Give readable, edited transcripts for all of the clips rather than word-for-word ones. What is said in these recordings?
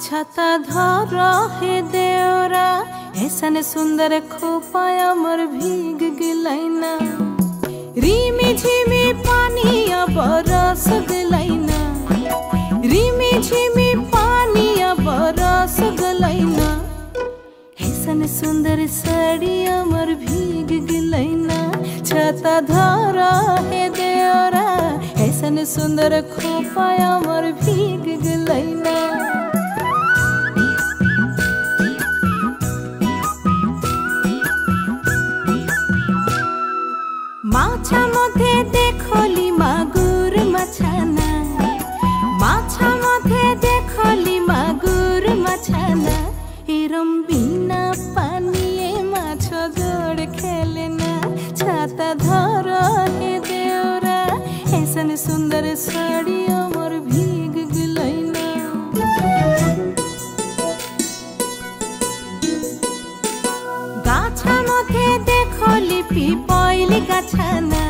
छाता धर हे देवरा ऐसन सुंदर खोपाय अमर भीग गिलैना रिमी झिमी पानी बरस गलैना रिमी झिमी पानी बरस गलैना ऐसन सुंदर साड़ी अमर भीग गिलैना छाता धर हे देवरा ऐसन सुंदर खोपाय अमर भीग गिलैना माछा मध्य देखली मागुर मछाना माछा मध्य देखली मागुर मछाना एरम बिना पानिए माछ जोड़ खेलना छाता धर हे देवरा ऐसन सुंदर साड़ी अमर भीग गिलैना गाछा मध्य देखली पिपैली गाछाना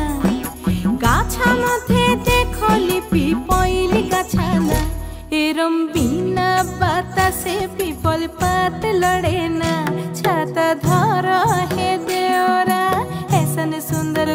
गाछा मध्य देखली पिपैली गाछाना एरम बिना बातासे पिपल पात लड़ेना छाता धर हे देवरा ऐसन सुंदर